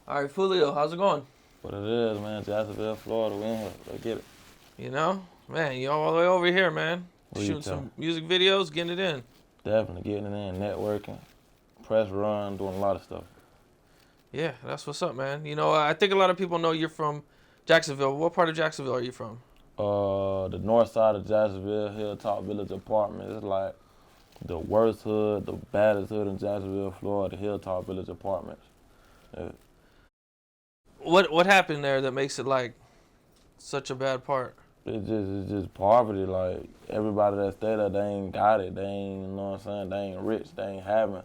All right, Foolio, how's it going? What it is, man. Jacksonville, Florida. We in here. Let's get it. You know, man, you all the way over here, man. What you Shooting tell? some music videos, getting it in. Definitely getting it in, networking, press run, doing a lot of stuff. Yeah, that's what's up, man. You know, I think a lot of people know you're from Jacksonville. What part of Jacksonville are you from? The north side of Jacksonville, Hilltop Village Apartments. It's like the worst hood, the baddest hood in Jacksonville, Florida, Hilltop Village Apartments. Yeah. What happened there that makes it like such a bad part? It's just poverty. Like everybody that stay there, they ain't got it. They ain't, you know what I'm saying? They ain't rich. They ain't having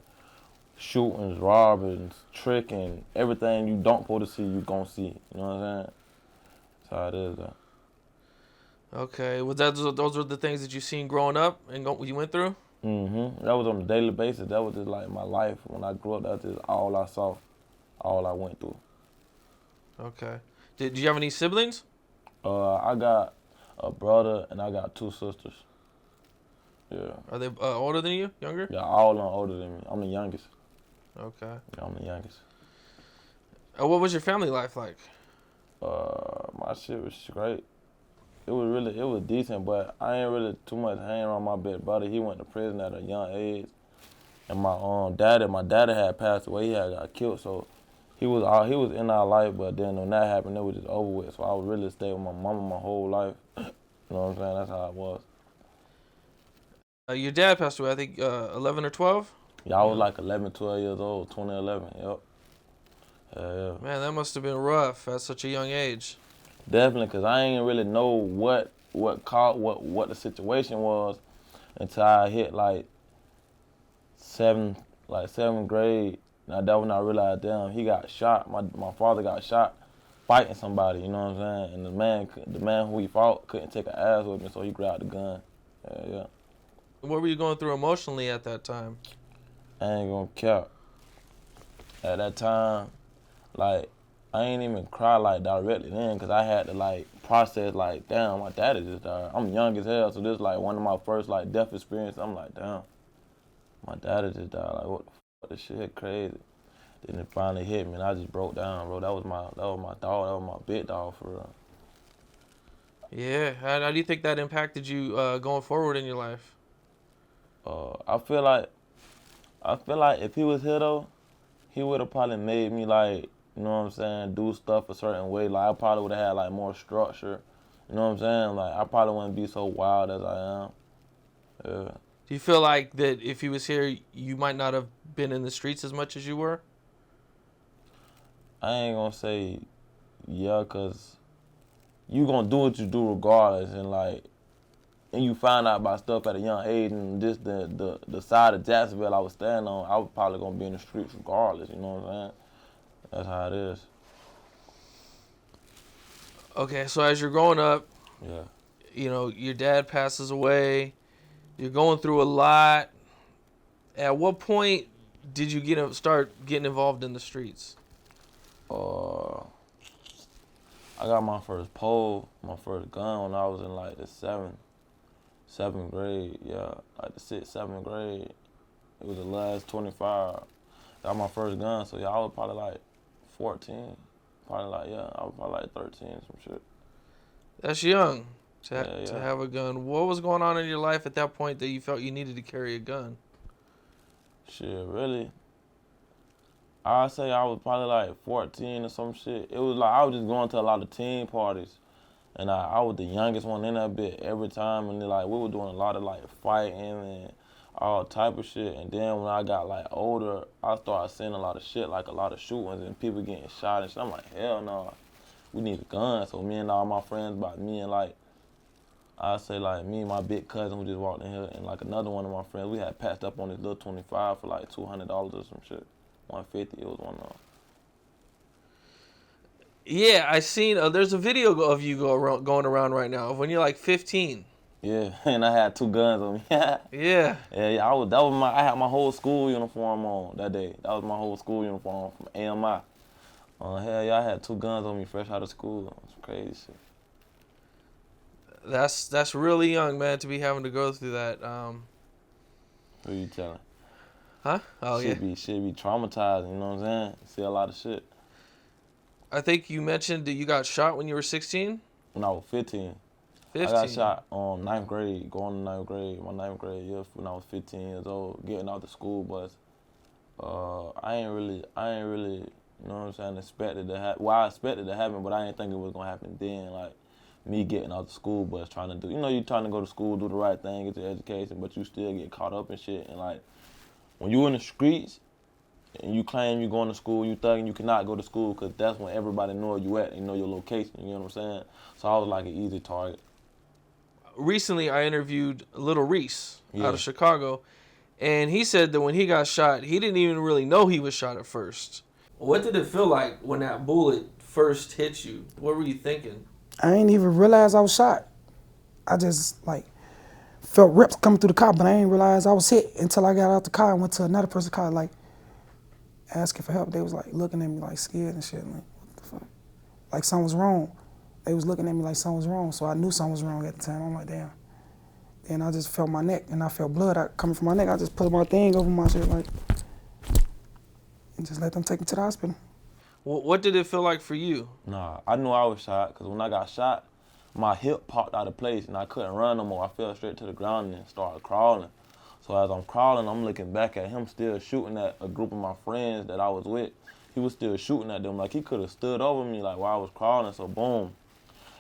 shootings, robbings, tricking, everything you don't supposed to see, you gonna see. You know what I'm saying? That's how it is though. Okay, was that those are the things that you seen growing up and you went through? That was on a daily basis. That was just like my life. When I grew up, that's just all I saw, all I went through. Okay. Did you have any siblings? I got a brother and I got two sisters. Yeah. Are they older than you? Younger? Yeah, all of them older than me. I'm the youngest. Okay. Yeah, I'm the youngest. What was your family life like? My shit was great. It was decent, but I ain't really too much hanging around my big brother. He went to prison at a young age, and my daddy had passed away. He had got killed, so he was in our life. But then when that happened, it was just over with. So I would really stay with my mama my whole life. You know what I'm saying? That's how it was. Your dad passed away, I think, 11 or 12? Yeah, I was like 11, 12 years old, 2011. Yep. Yeah. Man, that must have been rough at such a young age. Definitely, cause I ain't really know what the situation was until I hit like seventh grade. Now that when I realized, damn, he got shot. My father got shot fighting somebody. You know what I'm saying? And the man who he fought couldn't take an ass with me, so he grabbed the gun. Yeah. What were you going through emotionally at that time? I ain't gonna cap. At that time, like, I ain't even cry like directly then, cause I had to like process like, damn, my daddy just died. I'm young as hell, so this is like one of my first like death experiences. I'm like, damn, my daddy just died. Like, what the fuck? This shit crazy. Then it finally hit me, and I just broke down, bro. That was my dog. That was my big dog for real. Yeah. How do you think that impacted you going forward in your life? I feel like if he was here though, he would have probably made me like, you know what I'm saying, do stuff a certain way. Like I probably would have had like more structure. You know what I'm saying? Like I probably wouldn't be so wild as I am. Yeah. Do you feel like that if he was here, you might not have been in the streets as much as you were? I ain't gonna say yeah, cause you gonna do what you do regardless, and you find out about stuff at a young age, and just the side of Jacksonville I was standing on, I was probably gonna be in the streets regardless. You know what I'm saying? That's how it is. Okay, so as you're growing up, Yeah. you know, your dad passes away. You're going through a lot. At what point did you start getting involved in the streets? I got my first pole, my first gun when I was in like the seventh grade. Yeah, like the seventh grade. It was the last 25. Got my first gun, so yeah, I was probably like 14. Probably like, yeah, I was probably like 13, some shit. That's young to Yeah. have a gun. What was going on in your life at that point that you felt you needed to carry a gun? Shit, really? I'd say I was probably like 14 or some shit. It was like I was just going to a lot of teen parties. And I was the youngest one in that bit every time. And like we were doing a lot of like fighting and all type of shit. And then when I got like older, I started seeing a lot of shit, like a lot of shootings and people getting shot and shit. I'm like, hell no, we need a gun. So me and all my friends, I say like me and my big cousin who just walked in here and like another one of my friends, we had patched up on this little 25 for like $200 or some shit. 150, it was one of them. Yeah, I seen. There's a video of you going around right now of when you're like 15. Yeah, and I had two guns on me. Yeah. Yeah. I had my whole school uniform on that day. That was my whole school uniform from AMI. Hell yeah, I had two guns on me fresh out of school. It was crazy shit. That's really young, man, to be having to go through that. Who you telling? Huh? Oh yeah. Shit be traumatizing, you know what I'm saying? See a lot of shit. I think you mentioned that you got shot when you were 16? When I was 15. 15. I got shot on ninth grade, going to ninth grade, my ninth grade year when I was 15 years old, getting out the school bus. I ain't really, you know what I'm saying, expected to happen. Well, I expected to happen, but I didn't think it was gonna happen then. Like me getting out the school bus, trying to do, you know, you trying to go to school, do the right thing, get your education, but you still get caught up in shit. And like when you in the streets and you claim you going to school, you thugging, you cannot go to school because that's when everybody know where you at, and know your location. You know what I'm saying? So I was like an easy target. Recently, I interviewed Little Reese Yeah. out of Chicago, and he said that when he got shot, he didn't even really know he was shot at first. What did it feel like when that bullet first hit you? What were you thinking? I ain't even realize I was shot. I just like felt rips coming through the car, but I ain't realize I was hit until I got out the car and went to another person's car, like asking for help. They was like looking at me like scared and shit. Like, what the fuck? Like something was wrong. They was looking at me like something was wrong, so I knew something was wrong at the time. I'm like, damn. And I just felt my neck, and I felt blood coming from my neck. I just put my thing over my shit, like, and just let them take me to the hospital. What did it feel like for you? Nah, I knew I was shot because when I got shot, my hip popped out of place and I couldn't run no more. I fell straight to the ground and started crawling. So as I'm crawling, I'm looking back at him still shooting at a group of my friends that I was with. He was still shooting at them. Like he could have stood over me like while I was crawling, so boom.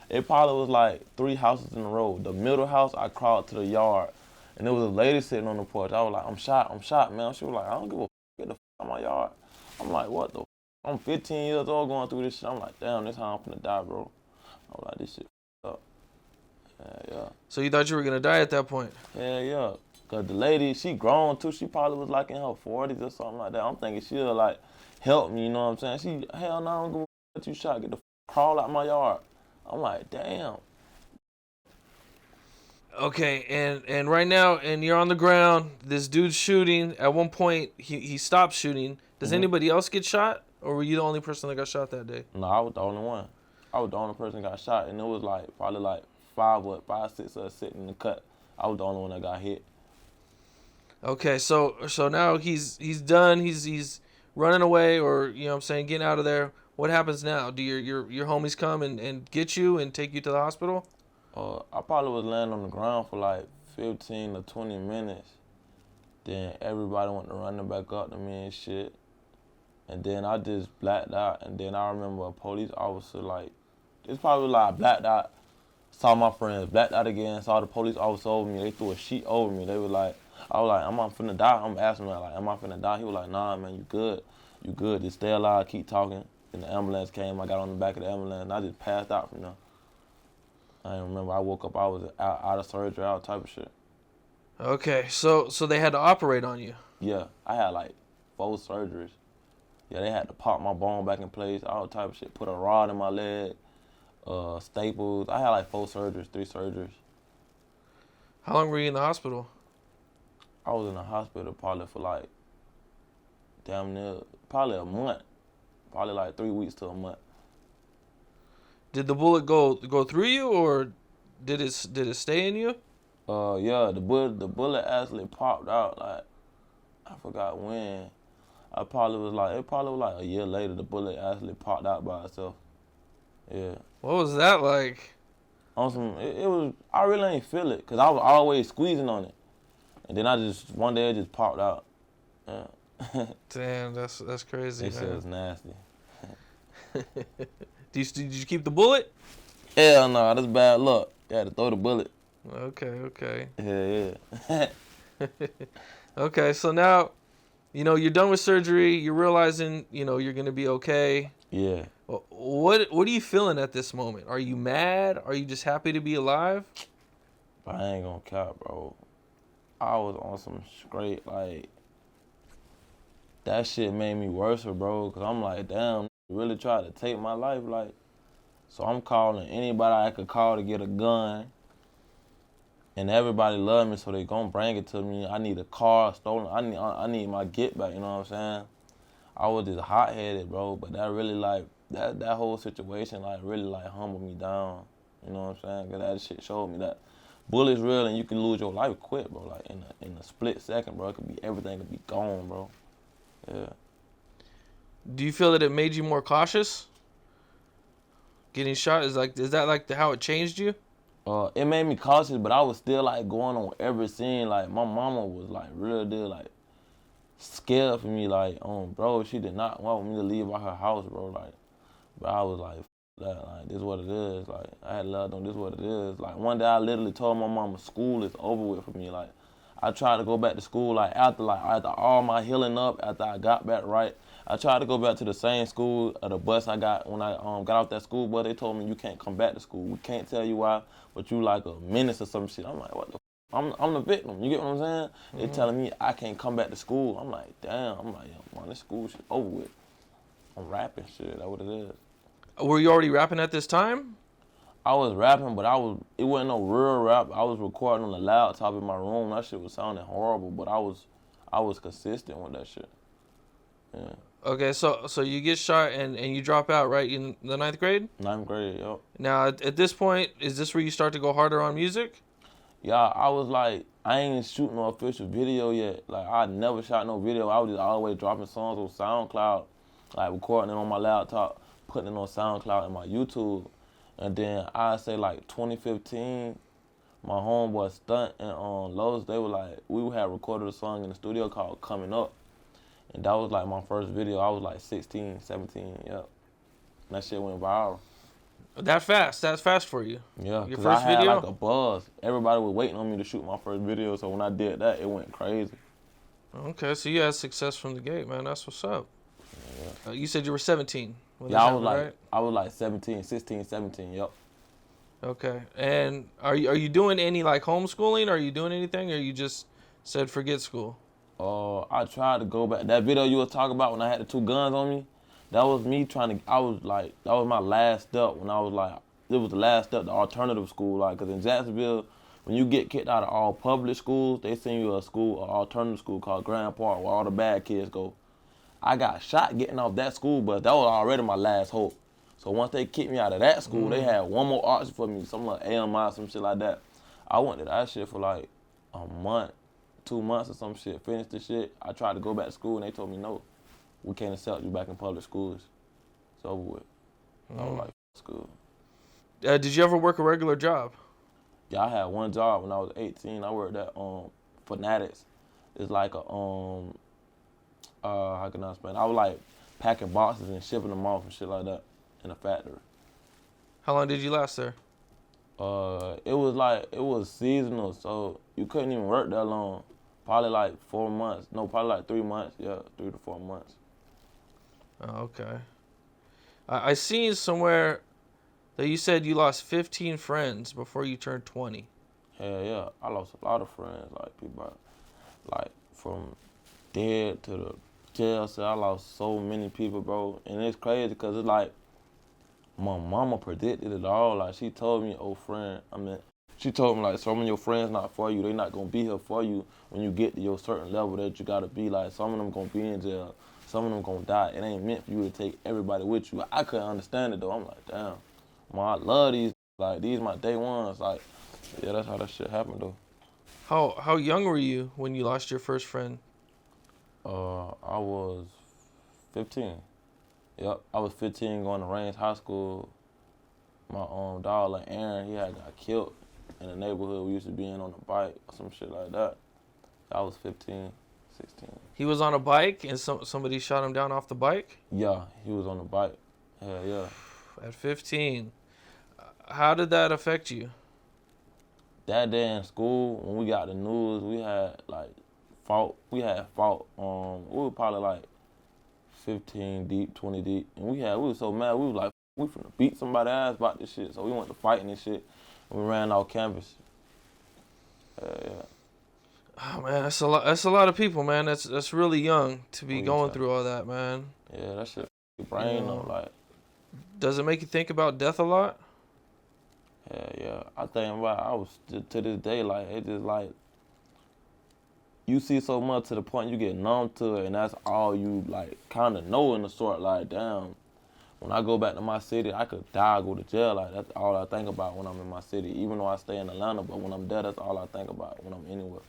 It probably was like 3 houses in a row. The middle house, I crawled to the yard, and there was a lady sitting on the porch. I was like, I'm shot, man. She was like, I don't give a f, get the f out of my yard. I'm like, what the f? I'm 15 years old going through this shit. I'm like, damn, this how I'm finna die, bro. I was like, this shit f up. Yeah. So you thought you were gonna die at that point? Yeah. Cause the lady, she grown too. She probably was like in her 40s or something like that. I'm thinking she'll like help me, you know what I'm saying? She, hell no, I don't give a f that you shot. Get the f, crawl out my yard. I'm like, damn. Okay, and right now, and you're on the ground. This dude's shooting. At one point, he stopped shooting. Does anybody else get shot, or were you the only person that got shot that day? No, I was the only one. I was the only person that got shot, and it was like probably like 5, 6 of us sitting in the cut. I was the only one that got hit. Okay, so now he's done. He's running away, or you know what I'm saying, getting out of there. What happens now? Do your homies come and get you and take you to the hospital? I probably was laying on the ground for like 15 to 20 minutes. Then everybody went to running back up to me and shit. And then I just blacked out. And then I remember a police officer, like, it's probably like I blacked out, saw my friends, blacked out again, saw the police officer over me. They threw a sheet over me. They were like, I was like, am I finna die? I'm asking him, like, am I finna die? He was like, nah, man, you good. You good. Just stay alive, keep talking. Then the ambulance came. I got on the back of the ambulance, and I just passed out from there. I didn't remember. I woke up. I was out of surgery, all type of shit. Okay, so they had to operate on you. Yeah, I had like 4 surgeries. Yeah, they had to pop my bone back in place, all type of shit. Put a rod in my leg, staples. I had like 4 surgeries, 3 surgeries. How long were you in the hospital? I was in the hospital probably for like damn near, probably a month. Probably like 3 weeks to a month. Did the bullet go through you, or did it stay in you? Yeah, the bullet actually popped out like, I forgot when. It probably was like a year later the bullet actually popped out by itself. Yeah. What was that like? On some, it was, I really ain't feel it because I was always squeezing on it. And then one day it just popped out. Yeah. Damn, that's crazy. They said it was nasty. Did you keep the bullet? Hell no, that's bad luck. You had to throw the bullet. Okay. Yeah. Okay, so now, you know, you're done with surgery. You're realizing, you know, you're gonna be okay. Yeah. What are you feeling at this moment? Are you mad? Are you just happy to be alive? But I ain't gonna cap, bro. I was on some straight, like, that shit made me worse, bro. Cause I'm like, damn, really tried to take my life, like. So I'm calling anybody I could call to get a gun. And everybody love me, so they gonna bring it to me. I need a car stolen. I need my get back, you know what I'm saying? I was just hot-headed, bro, but that really, like, that whole situation, like, really, like, humbled me down. You know what I'm saying? Because that shit showed me that bullets real and you can lose your life quick, bro. Like, in a split second, bro. It could be, everything could be gone, bro. Yeah. Do you feel that it made you more cautious? Getting shot is that like how it changed you? It made me cautious, but I was still like going on every scene. Like my mama was like real deal like scared for me. Like, bro, she did not want me to leave out her house, bro. Like, but I was like, that, like, this is what it is. Like, I had love them, this is what it is. Like, one day I literally told my mama school is over with for me. Like, I tried to go back to school, after all my healing up, after I got back right, I tried to go back to the same school at the bus I got when I got off that school bus. They told me you can't come back to school. We can't tell you why, but you like a menace or some shit. I'm like, what the I'm the victim. You get what I'm saying? They telling me I can't come back to school. I'm like, damn. I'm like, yo, man, this school shit over with. I'm rapping shit. That's what it is. Were you already rapping at this time? I was rapping, but it wasn't no real rap. I was recording on the laptop in my room. That shit was sounding horrible, but I was consistent with that shit. Yeah. Okay, so you get shot and you drop out, right, in the 9th grade? 9th grade, yep. Now, at this point, is this where you start to go harder on music? Yeah, I was like, I ain't shooting no official video yet. Like, I never shot no video. I was just always dropping songs on SoundCloud, like recording it on my laptop, putting it on SoundCloud and my YouTube. And then I say like 2015, my homeboy Stunt and Lowe's, they were like, we had recorded a song in the studio called Coming Up. And that was like my first video. I was like 16, 17, yep. And that shit went viral. That fast? That's fast for you? Yeah, your because first I had video? like a buzz. Everybody was waiting on me to shoot my first video, so when I did that, it went crazy. Okay, so you had success from the gate, man. That's what's up. Yeah. You said you were 17. Yeah, I was like 17, 16, 17, yep. Okay, and are you doing any like homeschooling? Are you doing anything, or you just said forget school? I tried to go back. That video you was talking about when I had the 2 guns on me, that was me trying to, that was my last step when I was like, it was the last step, the alternative school. Like, because in Jacksonville, when you get kicked out of all public schools, they send you an alternative school called Grand Park, where all the bad kids go. I got shot getting off that school bus. That was already my last hope. So once they kicked me out of that school, they had one more option for me, some like AMI, some shit like that. I went to that shit for like a month, 2 months or some shit, finished the shit. I tried to go back to school and they told me no, we can't accept you back in public schools. It's over with. I was like, school. Did you ever work a regular job? Yeah, I had one job when I was 18. I worked at Fanatics. It's like a how can I explain? I was like packing boxes and shipping them off and shit like that in a factory. How long did you last there? It was seasonal, so you couldn't even work that long. Probably like 4 months. No, probably like 3 months. Yeah, 3 to 4 months. Oh, okay. I seen somewhere that you said you lost 15 friends before you turned 20. Hell yeah, I lost a lot of friends. Like people, like from dead to the jail cell. I lost so many people, bro, and it's crazy because it's like my mama predicted it all. Like she told me, oh friend, she told me like some of your friends not for you. They not gonna be here for you when you get to your certain level that you gotta be. Like some of them gonna be in jail, some of them gonna die. It ain't meant for you to take everybody with you. I couldn't understand it though. I'm like, damn, man, I love these. Like these my day ones. Like, yeah, that's how that shit happened though. How young were you when you lost your first friend? I was 15. Yep, I was 15 going to Rains High School. My dog, like Aaron, he had got killed in the neighborhood we used to be in on a bike or some shit like that. I was 15, 16. He was on a bike and somebody shot him down off the bike? Yeah, he was on the bike. Hell yeah. At 15. How did that affect you? That day in school, when we got the news, we had fought. We were probably like 15 deep, 20 deep. And we was so mad, we was like, we finna beat somebody's ass about this shit. So we went to fighting and shit. And we ran off campus. Yeah. Oh man, that's a lot of people, man. That's really young to be going through all that, man. Yeah, that shit your brain though, like. Does it make you think about death a lot? Yeah. I think about to this day, like, it just like, you see so much to the point you get numb to it, and that's all you like kind of know in a sort. Like, damn, when I go back to my city, I could die, go to jail. Like, that's all I think about when I'm in my city. Even though I stay in Atlanta, but when I'm there, that's all I think about when I'm anywhere.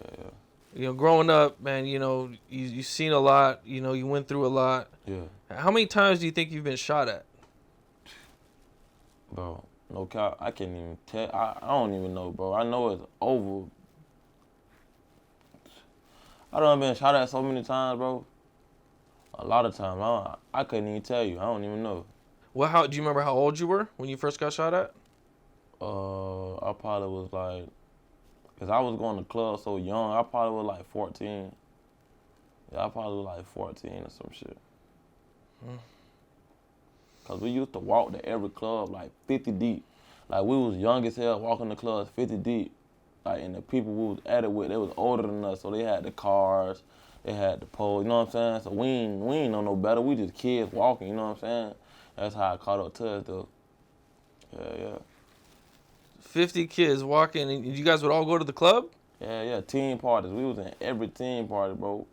Yeah. You know, growing up, man, you know, you've seen a lot. You know, you went through a lot. Yeah. How many times do you think you've been shot at? Bro, no cap, I can't even tell. I don't even know, bro. I know it's over. I done been shot at so many times, bro. A lot of times. I couldn't even tell you. I don't even know. Well, how do you remember how old you were when you first got shot at? I probably was like, cause I was going to club so young. I probably was like 14. Yeah, I probably was like 14 or some shit. Cause we used to walk to every club like 50 deep. Like we was young as hell walking the clubs 50 deep. Like, and the people we was at it with, they was older than us, so they had the cars, they had the poles, you know what I'm saying? So we ain't know no better. We just kids walking, you know what I'm saying? That's how I caught up to us though. Yeah. 50 kids walking, and you guys would all go to the club? Yeah, team parties. We was in every team party, bro.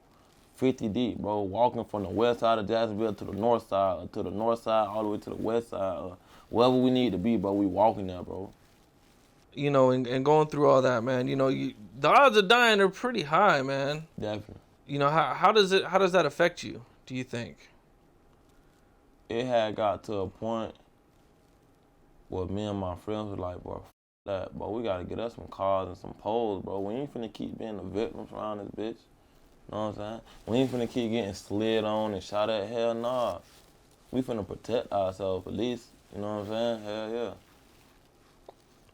50 deep, bro. Walking from the west side of Jacksonville to the north side, or to the north side all the way to the west side, or wherever we need to be, bro. We walking there, bro. You know, and going through all that, man. You know, the odds of dying are pretty high, man. Definitely. You know, how does that affect you, do you think? It had got to a point where me and my friends were like, bro, that, bro, we gotta get us some cars and some poles, bro. We ain't finna keep being the victims around this bitch. You know what I'm saying? We ain't finna keep getting slid on and shot at. Hell nah. We finna protect ourselves at least. You know what I'm saying? Hell yeah.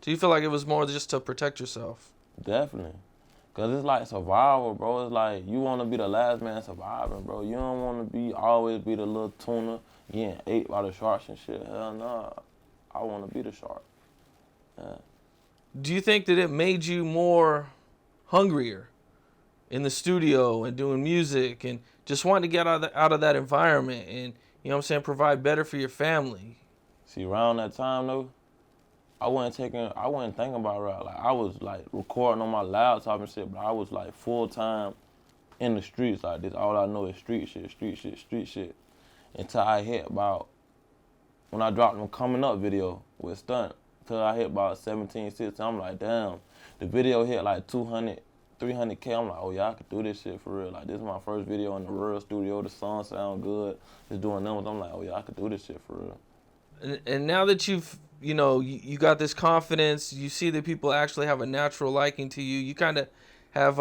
Do you feel like it was more just to protect yourself? Definitely. Cause it's like survival, bro. It's like you wanna be the last man surviving, bro. You don't wanna always be the little tuna getting ate by the sharks and shit. Hell nah. I wanna be the shark. Yeah. Do you think that it made you more hungrier in the studio and doing music and just wanting to get out of that environment and, you know what I'm saying, provide better for your family? See, around that time though, I wasn't thinking about rap. Like I was like recording on my laptop and shit, but I was like full time in the streets like this. All I know is street shit. Until I hit about, when I dropped them Coming Up video with Stunt, till I hit about 17, 16, I'm like, damn. The video hit like 200, 300K. I'm like, oh yeah, I could do this shit for real. Like this is my first video in the real studio. The song sound good. Just doing numbers. I'm like, oh yeah, I could do this shit for real. And now that you've, you know, you got this confidence, you see that people actually have a natural liking to you, you kind of have,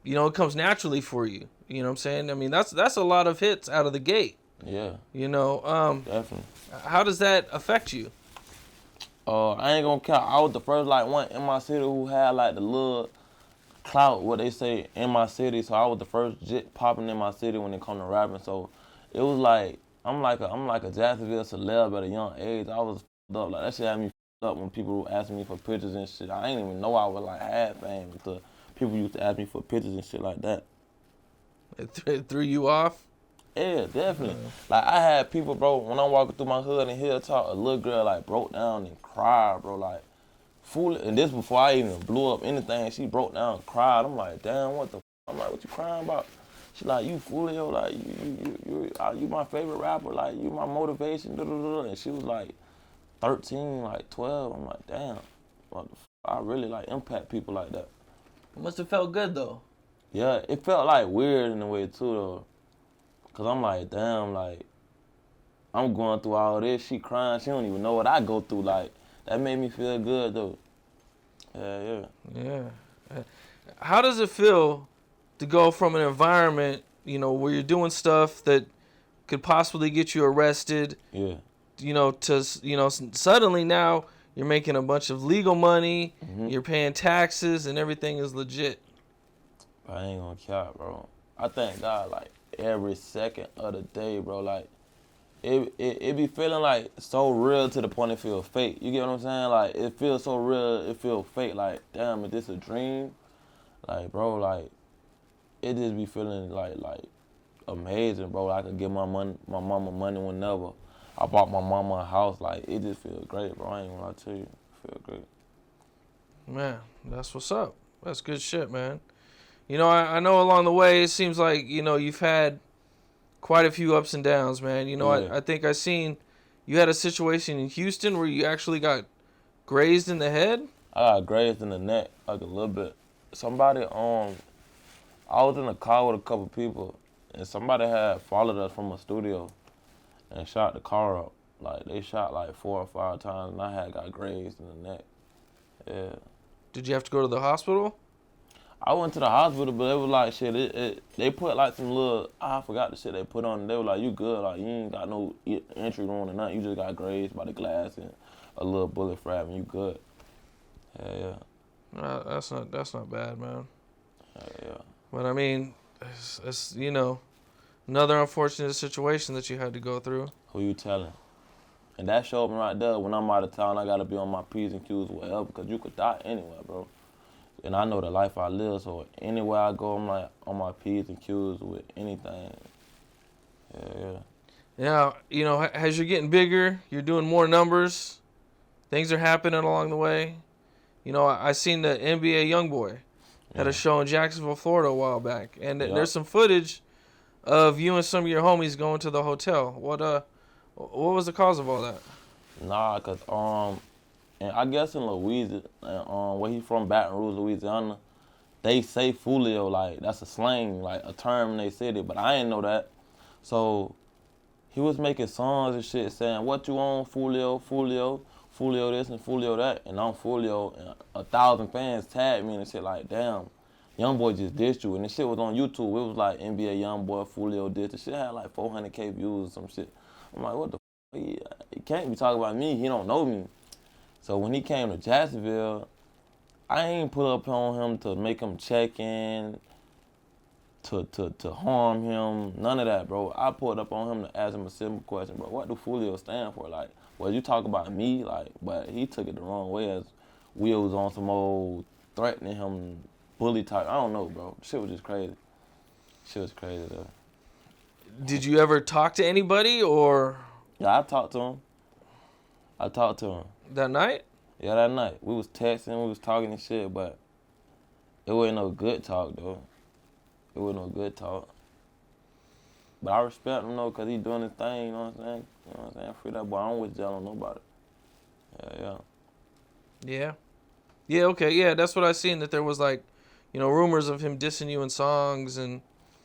you know, it comes naturally for you. You know what I'm saying? I mean, that's a lot of hits out of the gate. Yeah. You know, Definitely. how does that affect you? I ain't gonna count. I was the first like one in my city who had like the little clout, what they say, in my city. So I was the first jit popping in my city when it come to rapping. So it was like I'm like a Jacksonville celeb at a young age. I was up. Like that shit had me up when people were asking me for pictures and shit. I didn't even know I was like had fame until people used to ask me for pictures and shit like that. It threw you off? Yeah, definitely. Like I had people, bro, when I'm walking through my hood and hear talk, a little girl like broke down and cried, bro, like Foolio. And this before I even blew up anything. She broke down and cried. I'm like, damn, what the? I'm like, what you crying about? She like, you Foolio, like you my favorite rapper, like you my motivation. And she was like 13, like 12. I'm like, damn, I really like impact people like that. It must have felt good though. Yeah, it felt like weird in a way too though. Cause I'm like, damn, like, I'm going through all this. She crying. She don't even know what I go through. Like, that made me feel good, though. Yeah. How does it feel to go from an environment, you know, where you're doing stuff that could possibly get you arrested, Yeah. you know, to, you know, suddenly now you're making a bunch of legal money, you're paying taxes, and everything is legit? I ain't gonna cap, bro. I thank God, like, every second of the day, bro. Like, it be feeling like so real to the point it feel fake. You get what I'm saying? Like, it feels so real, it feel fake. Like, damn, is this a dream? Like, bro, like, it just be feeling like amazing, bro. I could give my mama money whenever. I bought my mama a house. Like, it just feel great, bro. I ain't gonna lie to you. It feel great. Man, that's what's up. That's good shit, man. You know, I know along the way, it seems like, you know, you've had quite a few ups and downs, man. You know, Yeah. I think I seen you had a situation in Houston where you actually got grazed in the head. I got grazed in the neck, like a little bit. Somebody, I was in a car with a couple people, and somebody had followed us from a studio and shot the car up. Like, they shot like 4 or 5 times, and I had got grazed in the neck. Yeah. Did you have to go to the hospital? I went to the hospital, but it was like, shit, they put like some little, I forgot the shit they put on. They were like, you good, like, you ain't got no entry wound or nothing. You just got grazed by the glass and a little bullet fragment, you good. Yeah. That's not bad, man. Yeah. But I mean, it's another unfortunate situation that you had to go through. Who you telling? And that showed me right there, when I'm out of town, I gotta be on my P's and Q's, whatever, because you could die anywhere, bro. And I know the life I live, so anywhere I go, I'm like on my P's and Q's with anything. Yeah. Now, as you're getting bigger, you're doing more numbers, things are happening along the way. I seen the NBA YoungBoy had a show in Jacksonville, Florida a while back, and there's some footage of you and some of your homies going to the hotel. What was the cause of all that? Nah, cause and I guess in Louisiana, where he from, Baton Rouge, Louisiana, they say Foolio, like that's a slang, like a term in they city, but I ain't know that. So he was making songs and shit saying, "What you on, Foolio, Foolio, Foolio this and Foolio that," and I'm Foolio, and 1,000 fans tagged me and shit like, "Damn, YoungBoy just dissed you," and the shit was on YouTube. It was like NBA YoungBoy, Foolio dissed. The shit had like 400K views or some shit. I'm like, what the f***? He can't be talking about me. He don't know me. So when he came to Jacksonville, I ain't put up on him to make him check in, to harm him, none of that, bro. I pulled up on him to ask him a simple question, bro. What do Foolio stand for? Like, well, you talk about me, like, but he took it the wrong way as we was on some old threatening him, bully type. I don't know, bro. Shit was just crazy. Shit was crazy, though. Did you ever talk to anybody or? Yeah, I talked to him. That night? Yeah, that night. We was texting, we was talking and shit, but it wasn't no good talk, though. It wasn't no good talk. But I respect him, though, because he doing his thing, you know what I'm saying? Free that boy. I don't wish jail on nobody. Yeah. Yeah, okay, yeah, that's what I seen, that there was, like, rumors of him dissing you in songs and...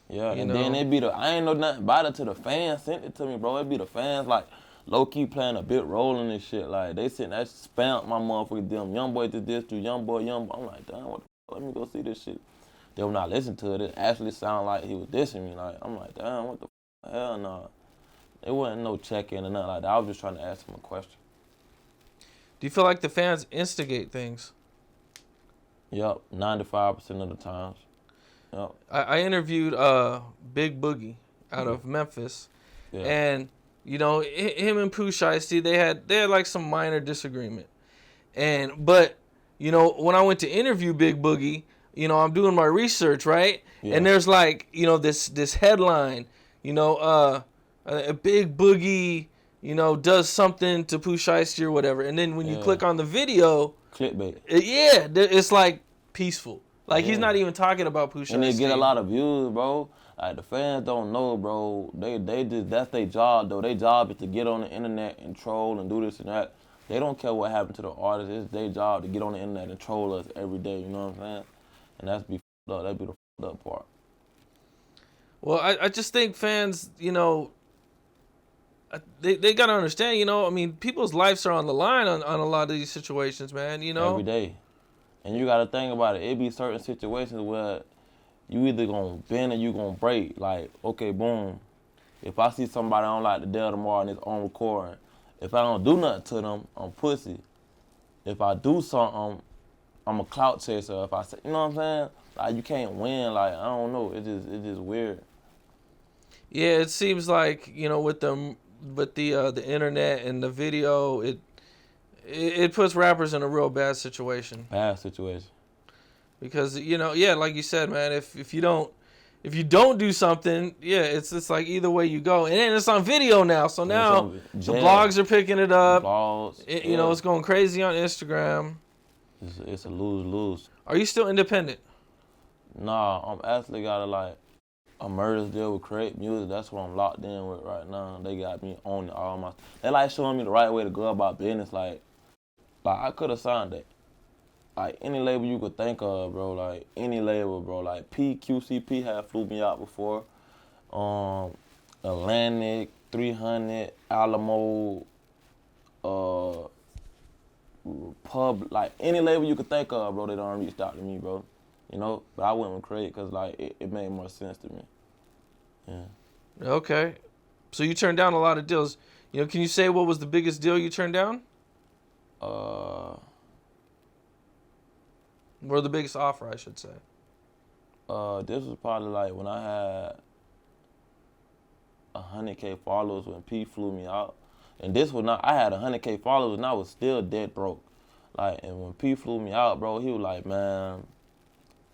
Yeah, and then it be I ain't know nothing about it till the fans sent it to me, bro. It be the fans, like, low-key playing a big role in this shit. Like, they sent that spammed my motherfucking them. YoungBoy did this to YoungBoy. I'm like, damn, what the fuck? Let me go see this shit. They when I listen to it, it actually sound like he was dissing me. Like, I'm like, damn, what the fuck? Hell no. It wasn't no check-in or nothing like that. I was just trying to ask him a question. Do you feel like the fans instigate things? Yep, 95% of the times. Yep. I interviewed Big Boogie out of Memphis, and him and Pooh Shiesty, they had like some minor disagreement, but when I went to interview Big Boogie, I'm doing my research, right, and there's like this headline, a Big Boogie does something to Pooh Shiesty or whatever, and then when you click on the video, clickbait, it's like peaceful. Like, he's not even talking about Pooh Shiesty. And they get a lot of views, bro. Like, the fans don't know, bro. They just, that's their job, though. Their job is to get on the internet and troll and do this and that. They don't care what happened to the artists. It's their job to get on the internet and troll us every day, you know what I'm saying? And that'd be the fucked up part. Well, I just think fans, they got to understand, I mean, people's lives are on the line on a lot of these situations, man, Every day. And you got to think about it. It be certain situations where you either going to bend or you going to break. Like, okay, boom. If I see somebody I don't like today or tomorrow and it's on recording, if I don't do nothing to them, I'm pussy. If I do something, I'm a clout chaser. If I say, you know what I'm saying? Like, you can't win. Like, I don't know. It's just weird. Yeah, it seems like, with the internet and the video, it puts rappers in a real bad situation. Bad situation. Because like you said, man, if you don't do something, it's like either way you go, and then it's on video now. So now the blogs are picking it up. Blogs, it's going crazy on Instagram. It's a lose-lose. Are you still independent? Nah, I'm actually got a murders deal with Create Music. That's what I'm locked in with right now. They got me on all my. They like showing me the right way to go about business. Like I could have signed that. Like, any label you could think of, bro. Like, any label, bro. Like, PQCP had flew me out before. Atlantic, 300, Alamo, pub, like any label you could think of, bro, they done reached out to me, bro. You know, but I went with Craig because like it made more sense to me. Yeah. Okay. So you turned down a lot of deals. You know, can you say what was the biggest deal you turned down? Or the biggest offer, I should say. This was probably like when I had 100K followers when P flew me out. And this was not, I had 100K followers and I was still dead broke. Like, and when P flew me out, bro, he was like, man,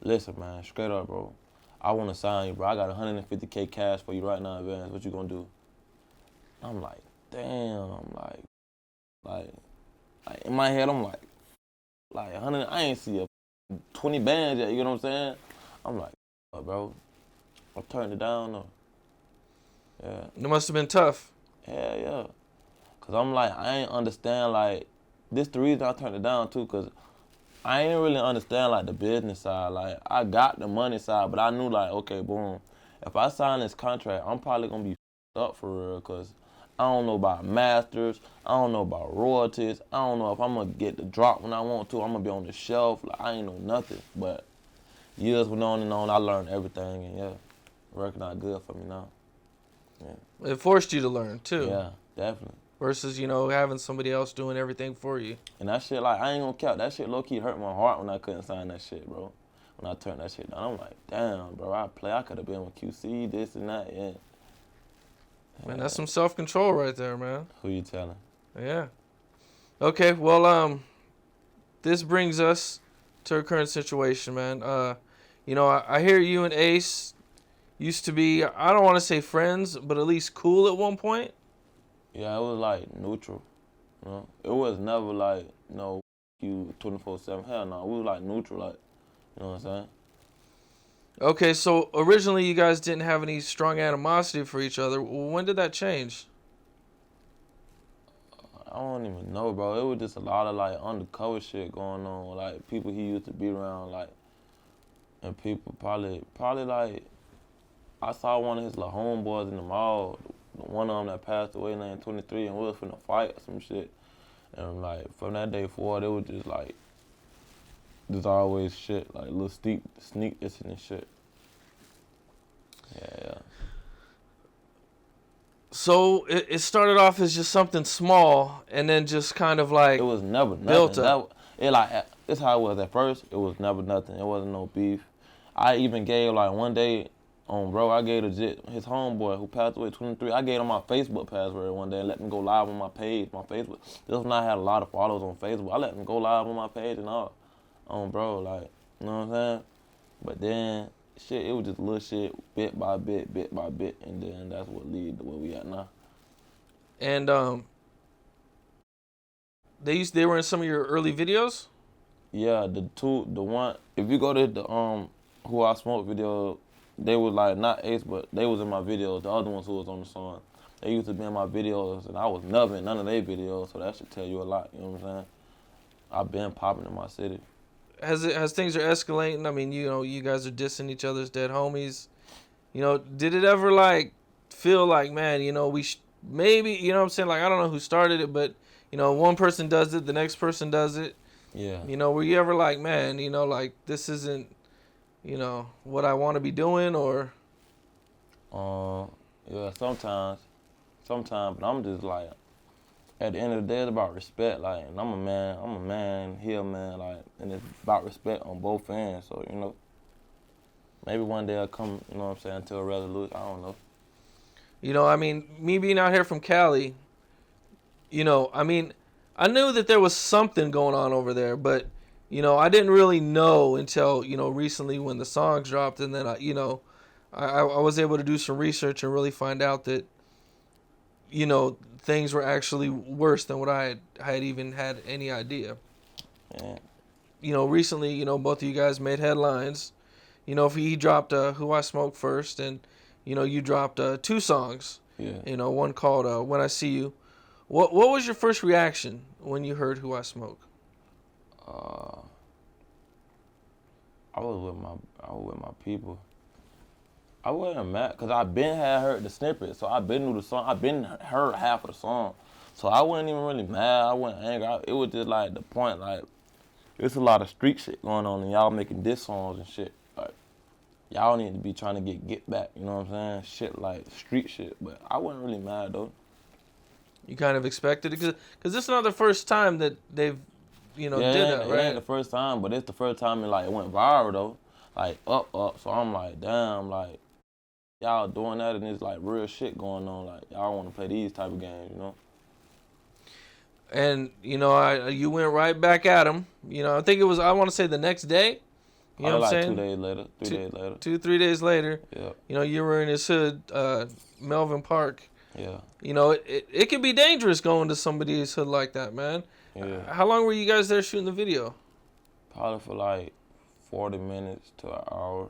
listen, man, straight up, bro. I want to sign you, bro. I got 150K cash for you right now in advance. What you gonna do? I'm like, damn, like in my head, I'm like 100, I ain't see a 20 bands yet, you know what I'm saying? I'm like, bro, I turned it down though. Yeah. It must have been tough. Yeah. Cause I'm like, I ain't understand like, this the reason I turned it down too, cause I ain't really understand like the business side. Like I got the money side, but I knew like, okay, boom, if I sign this contract, I'm probably gonna be up for real, cause I don't know about masters, I don't know about royalties, I don't know if I'm gonna get the drop when I want to, I'm gonna be on the shelf, like I ain't know nothing. But years went on and on, I learned everything, and yeah, working out good for me now. Yeah. It forced you to learn too. Yeah, definitely. Versus, you know, having somebody else doing everything for you. And that shit, like, I ain't gonna count. That shit low-key hurt my heart when I couldn't sign that shit, bro. When I turned that shit down, I'm like, damn, bro, I could have been with QC, this and that, yeah. Man, that's some self-control right there, man. Who you telling? Yeah. Okay, well, this brings us to our current situation, man. You know, I hear you and Ace used to be, I don't want to say friends, but at least cool at one point. Yeah, it was like neutral. You know? It was never like, you 24/7. Hell no, we was like neutral, like, you know what I'm saying? Okay, so originally you guys didn't have any strong animosity for each other. When did that change? I don't even know, bro. It was just a lot of like undercover shit going on. Like people he used to be around, like, and people probably like, I saw one of his little homeboys in the mall. One of them that passed away, named 23, and we was finna fight or some shit. And like from that day forward, it was just like, there's always shit, like little sneak this and shit. Yeah. So it started off as just something small, and then just kind of like It was never nothing. built up. It's how it was at first. It was never nothing. It wasn't no beef. I even gave like one day, I gave his homeboy who passed away, 23. I gave him my Facebook password one day and let him go live on my page, my Facebook. This was when I had a lot of followers on Facebook. I let him go live on my page and all. Like, you know what I'm saying? But then, shit, it was just little shit, bit by bit, and then that's what led to where we at now. And they were in some of your early videos? Yeah, the one, if you go to the Who I Smoke video, they was like, not Ace, but they was in my videos, the other ones who was on the song. They used to be in my videos, and I was never in none of their videos, so that should tell you a lot, you know what I'm saying? I've been popping in my city. As things are escalating, I mean, you know, you guys are dissing each other's dead homies. You know, did it ever like feel like, man, you know, maybe, you know what I'm saying? Like, I don't know who started it, but, you know, one person does it, the next person does it. Yeah. You know, were you ever like, man, you know, like, this isn't, you know, what I want to be doing, or? Yeah, sometimes, but I'm just like, at the end of the day, it's about respect, like, and I'm a man, he a man, like, and it's about respect on both ends, so, you know, maybe one day I'll come, you know what I'm saying, to a resolution, I don't know. You know, I mean, me being out here from Cali, you know, I mean, I knew that there was something going on over there, but, you know, I didn't really know until, you know, recently when the songs dropped, and then, I was able to do some research and really find out that, you know, things were actually worse than what I had even had any idea. Yeah. You know, recently, you know, both of you guys made headlines. You know, he dropped Who I Smoke first, and, you know, you dropped 2 songs. Yeah. You know, one called When I See You. What was your first reaction when you heard Who I Smoke? I was with my people. I wasn't mad, because I been had heard the snippet, so I been knew the song. I been heard half of the song. So I wasn't even really mad. I wasn't angry. It was just like the point, like, it's a lot of street shit going on, and y'all making diss songs and shit. Like, y'all need to be trying to get back, you know what I'm saying? Shit like street shit. But I wasn't really mad, though. You kind of expected it? Because this is not the first time that they've, did that, right? It ain't the first time, but it's the first time it went viral, though. Like, up. So I'm like, damn, like, y'all doing that, and it's like real shit going on. Like, y'all want to play these type of games, you know? And, you went right back at him. I think it was, I want to say the next day. You know what I'm saying? 2 days later, 3 days later. 3 days later. Yeah. You were in his hood, Melvin Park. Yeah. It can be dangerous going to somebody's hood like that, man. Yeah. How long were you guys there shooting the video? Probably for like 40 minutes to an hour.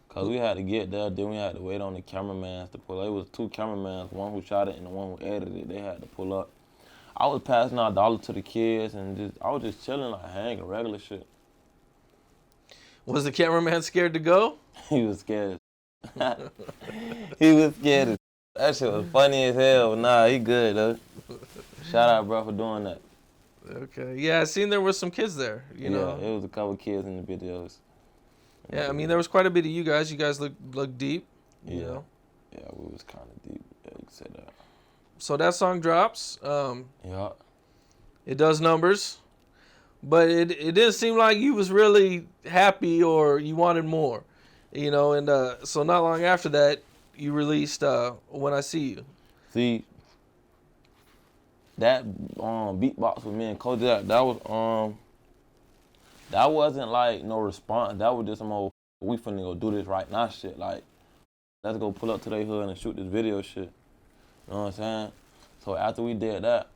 Because we had to get there, then we had to wait on the cameramans to pull up. It was 2 cameramans, one who shot it and the one who edited it. They had to pull up. I was passing out dollars to the kids and I was just chilling, like hanging, regular shit. Was the cameraman scared to go? He was scared. He was scared. That shit was funny as hell. Nah, he good, though. Shout out, bro, for doing that. Okay. Yeah, I seen there were some kids there, you know. Yeah, it was a couple kids in the videos. Yeah, I mean, there was quite a bit of you guys. You guys look deep, you Yeah. know. Yeah, we was kind of deep. Yeah, you could say that. So that song drops. Yeah. It does numbers. But it didn't seem like you was really happy or you wanted more, and so not long after that, you released When I See You. See, that beatbox with me and Kojak, that wasn't like no response. That was just some old, we finna go do this right now shit. Like, let's go pull up to their hood and shoot this video shit. You know what I'm saying? So after we did that,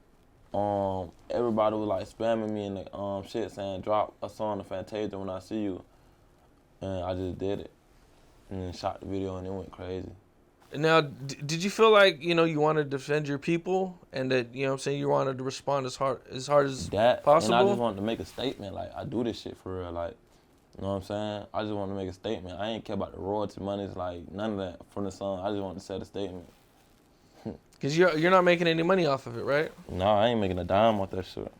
everybody was like spamming me in the shit saying drop a song to Fantasia When I See You, and I just did it and then shot the video and it went crazy. Now, did you feel like you wanted to defend your people and that what I'm saying, you wanted to respond as hard as that possible? And I just wanted to make a statement, like I do this shit for real, like, you know what I'm saying? I just wanted to make a statement. I ain't care about the royalty monies, like none of that from the song. I just wanted to set a statement. Because you're not making any money off of it, right? No, I ain't making a dime off that shit.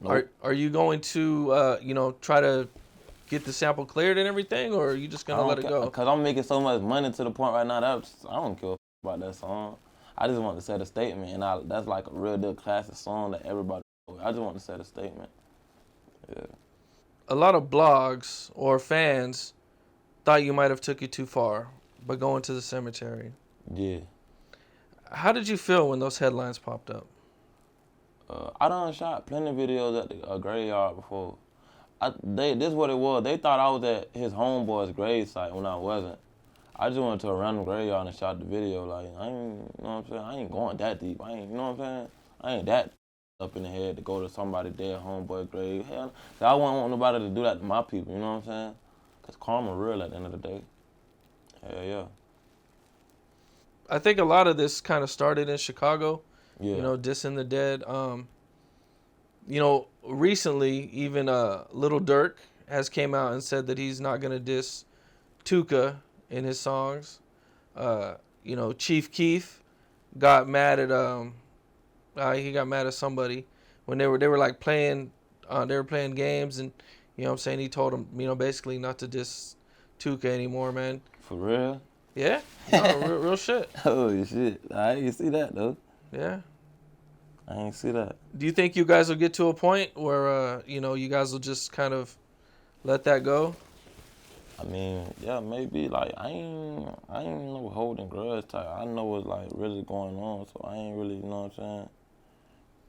Nope. Are you going to try to get the sample cleared and everything, or are you just gonna let it go? Because I'm making so much money to the point right now that I don't care about that song. I just want to set a statement, and that's like a real deal classic song that everybody. I just want to set a statement. Yeah. A lot of blogs or fans thought you might have took it too far by going to the cemetery. Yeah. How did you feel when those headlines popped up? I done shot plenty of videos at the graveyard before. This is what it was. They thought I was at his homeboy's gravesite when I wasn't. I just went to a random graveyard and shot the video. Like, I ain't, you know what I'm saying? I ain't going that deep. I ain't, you know what I'm saying? I ain't that up in the head to go to somebody dead homeboy grave. Hell, I wouldn't want nobody to do that to my people, you know what I'm saying? Because karma real at the end of the day. Hell yeah. I think a lot of this kind of started in Chicago, Yeah. dissing the dead. Recently, even Lil Durk has came out and said that he's not going to diss Tuka in his songs. Chief Keef got mad at he got mad at somebody when they were like playing games, and you know what I'm saying, he told him basically not to diss Tuka anymore, man. For real? Yeah, no, real shit. Holy shit. I didn't see that, though. Yeah. I ain't see that. Do you think you guys will get to a point where, you guys will just kind of let that go? I mean, yeah, maybe. Like, I ain't no holding grudge type. I know what's, like, really going on, so I ain't really, you know what I'm saying,